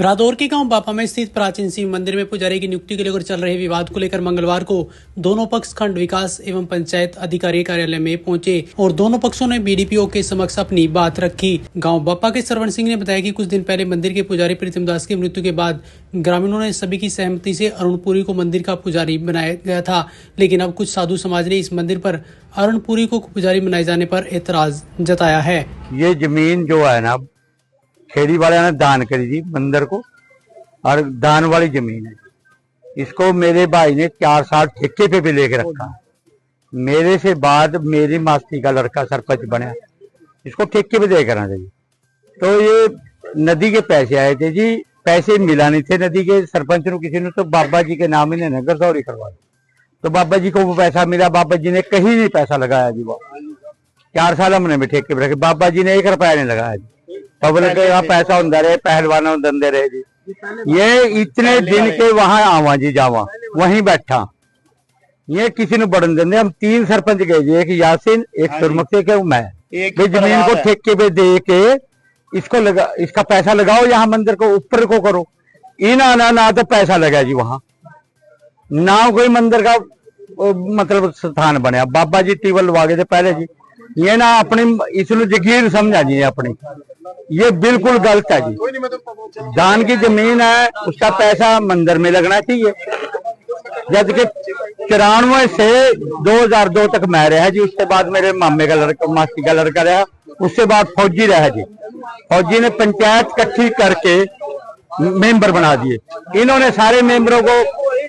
रादौर के गांव बापा में स्थित प्राचीन शिव मंदिर में पुजारी की नियुक्ति को लेकर चल रहे विवाद को लेकर मंगलवार को दोनों पक्ष खंड विकास एवं पंचायत अधिकारी कार्यालय में पहुंचे और दोनों पक्षों ने बीडीपीओ के समक्ष अपनी बात रखी। गांव बापा के श्रवण सिंह ने बताया कि कुछ दिन पहले मंदिर के पुजारी प्रीतम दास की मृत्यु के बाद ग्रामीणों ने सभी की सहमति से अरुणपुरी को मंदिर का पुजारी बनाया गया था, लेकिन अब कुछ साधु समाज ने इस मंदिर पर अरुणपुरी को पुजारी बनाए जाने पर एतराज जताया है। ये जमीन जो है ना, खेड़ी वाले ने दान करी थी मंदिर को, और दान वाली जमीन है। इसको मेरे भाई ने 4 साल ठेके पे भी लेके रखा। मेरे से बाद मेरी मास्ती का लड़का सरपंच बना, इसको ठेके पे दे करना चाहिए। तो ये नदी के पैसे आए थे जी, पैसे मिला नहीं थे नदी के सरपंच को किसी ने, तो बाबा जी के नाम ही ने गरदौरी करवा दी। तो बाबा जी को वो पैसा मिला, बाबा जी ने कहीं नहीं पैसा लगाया जी। वो 4 साल हमने भी ठेके पे रखे, बाबा जी ने 1 रुपया नहीं लगाया जी। पब्लिक के यहाँ पैसा होता रहे, पहलवानों धंधे रहे जी। ये इतने दिन के वहां आवा जी, जावा वहीं बैठा, ये किसी ने बढ़न देंगे। हम 3 सरपंच गए जी, एक यासीन, एक सुरमुख से, एक मैं। जमीन को ठेके पे दे के इसको लगा, इसका पैसा लगाओ, यहाँ मंदिर को ऊपर को करो। इना ना तो पैसा लगा जी, वहां ना कोई मंदिर का मतलब स्थान बने। बाबा जी टीवल लगा गए थे पहले जी। ये ना अपनी इसलिए जगीर समझा जी अपनी, ये बिल्कुल गलत है जी। दान की जमीन है, उसका पैसा मंदिर में लगना चाहिए। जबकि 94 से 2002 तक मैं रहा जी, उसके बाद मेरे मामे का लड़का, मासी का लड़का रहा, उसके बाद फौजी रहा जी। फौजी ने पंचायत इकट्ठी करके मेंबर बना दिए। इन्होंने सारे मेंबरों को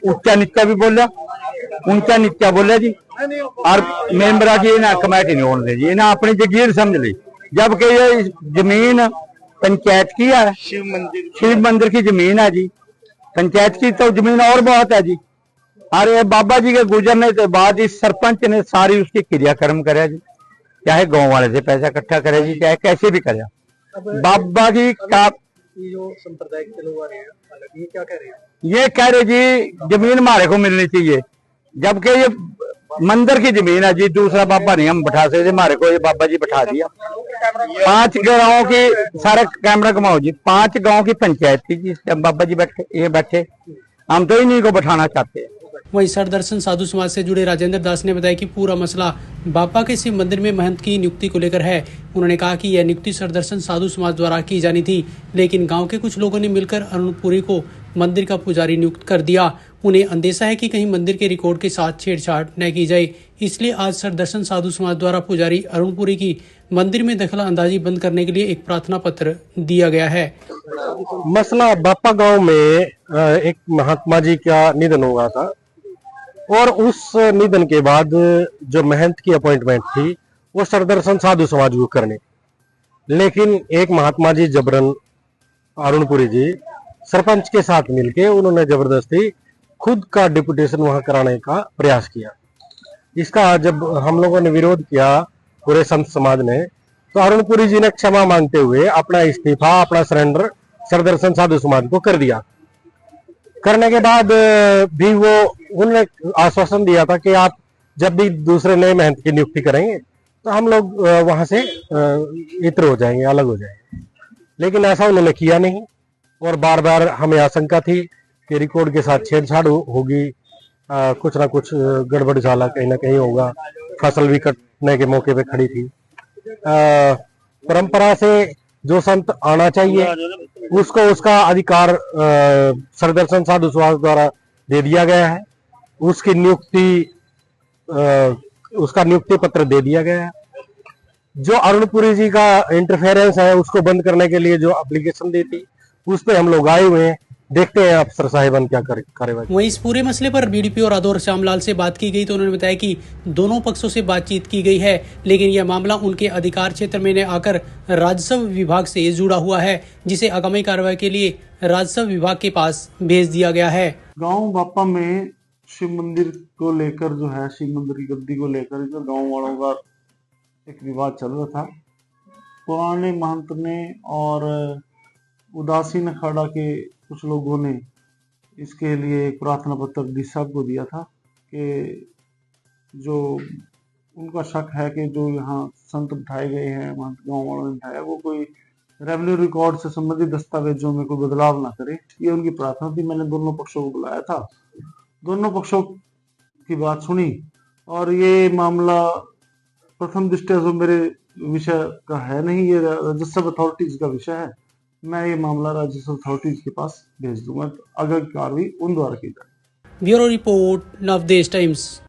ऊंचा नीचा भी बोला, ऊंचा नीचा बोला जी, और मेंबरा की ना कमेटी नहीं होने जी, इन्हें अपनी जगीर समझ ली। जबकि ये जमीन पंचायत की है, शिव मंदिर की जमीन है जी। पंचायत की तो जमीन और बहुत है जी। और ये बाबा जी के गुजरने के बाद इस सरपंच ने सारी उसकी क्रियाक्रम करे जी, चाहे गांव वाले से पैसा इकट्ठा करे जी, चाहे कैसे भी करे। बाबा जी का जो संप्रदाय के लोग आ रहे हैं, ये क्या कह रहे हैं? ये कह रहे जी जमीन हमारे को मिलनी चाहिए, जबकि ये मंदिर की जमीन है जी। दूसरा बाबा नहीं हम बैठा सकते, हमारे को ये बाबा जी बैठा दिया। 5 गांवों की, सारा कैमरा घुमाओ जी, 5 गांव की पंचायत थी जी, बाबा जी बैठे, ये बैठे, हम तो इन्हीं को बैठाना चाहते हैं। वहीं सरदर्शन साधु समाज से जुड़े राजेंद्र दास ने बताया कि पूरा मसला बापा के शिव मंदिर में महंत की नियुक्ति को लेकर है। उन्होंने कहा कि यह नियुक्ति सरदर्शन साधु समाज द्वारा की जानी थी, लेकिन गांव के कुछ लोगों ने मिलकर अरुणपुरी को मंदिर का पुजारी नियुक्त कर दिया। उन्हें अंदेशा है कि कहीं मंदिर के रिकॉर्ड के साथ छेड़छाड़ न की जाए, इसलिए आज सरदर्शन साधु समाज द्वारा पुजारी अरुणपुरी की मंदिर में दखल अंदाजी बंद करने के लिए एक प्रार्थना पत्र दिया गया है। मसला बापा गांव में एक महात्मा जी का निधन हुआ था, और उस निधन के बाद जो महंत की अपॉइंटमेंट थी वो सरदर्शन साधु समाज को करने, लेकिन एक महात्मा जी जबरन अरुणपुरी जी सरपंच के साथ मिलके उन्होंने जबरदस्ती खुद का डिप्यूटेशन वहां कराने का प्रयास किया। इसका जब हम लोगों ने विरोध किया, पूरे संत समाज ने, तो अरुणपुरी जी ने क्षमा मांगते हुए अपना इस्तीफा, अपना सरेंडर सरदर्शन साधु समाज को कर दिया। करने के बाद भी वो उन्होंने आश्वासन दिया था कि आप जब भी दूसरे नए महंत की नियुक्ति करेंगे तो हम लोग वहां से इतर हो जाएंगे, अलग हो जाएंगे, लेकिन ऐसा उन्होंने किया नहीं। और बार बार हमें आशंका थी कि रिकॉर्ड के साथ छेड़छाड़ होगी, कुछ ना कुछ गड़बड़ झाला कहीं ना कहीं होगा। फसल भी कटने के मौके पे खड़ी थी। परंपरा से जो संत आना चाहिए उसको उसका अधिकार सरदर्शन साधु समाज द्वारा दे दिया गया है। उसकी नियुक्ति, उसका नियुक्ति पत्र दे दिया गया है। जो अरुणपुरी जी का इंटरफेरेंस है उसको बंद करने के लिए जो एप्लीकेशन दी थी उस पे हम लोग आए हुए हैं, देखते हैं अफसर साहिबान क्या कार्रवाई। वहीं इस पूरे मसले पर बीडीपीओ रादौर श्यामलाल से बात की गई तो उन्होंने बताया कि दोनों पक्षों से बातचीत की गई है, लेकिन यह मामला उनके अधिकार क्षेत्र में आकर राजस्व विभाग से जुड़ा हुआ है, जिसे आगामी कार्रवाई के लिए राजस्व विभाग के पास भेज दिया गया है। गाँव बापा में शिव मंदिर को लेकर जो है, शिव मंदिर की गद्दी को लेकर जो गाँव वालों का एक विवाद चल रहा था। पुराने महंत ने और उदासीन अखाड़ा के कुछ लोगों ने इसके लिए एक प्रार्थना पत्र डी साहब को दिया था कि जो उनका शक है कि जो यहाँ संत बिठाए गए हैं, महंत गाँव वालों ने बिठाया, वो कोई रेवेन्यू रिकॉर्ड से संबंधित दस्तावेजों में कोई बदलाव ना करे, ये उनकी प्रार्थना थी। मैंने दोनों पक्षों को बुलाया था, दोनों पक्षों की बात सुनी और ये मामला प्रथम दृष्टया जो मेरे विषय का है नहीं, ये राजस्व अथॉरिटीज का विषय है। मैं ये मामला राजस्व अथॉरिटीज के पास भेज दूंगा, तो आगे की कार्रवाई उन द्वारा की जाए। Bureau report, Navdesh times.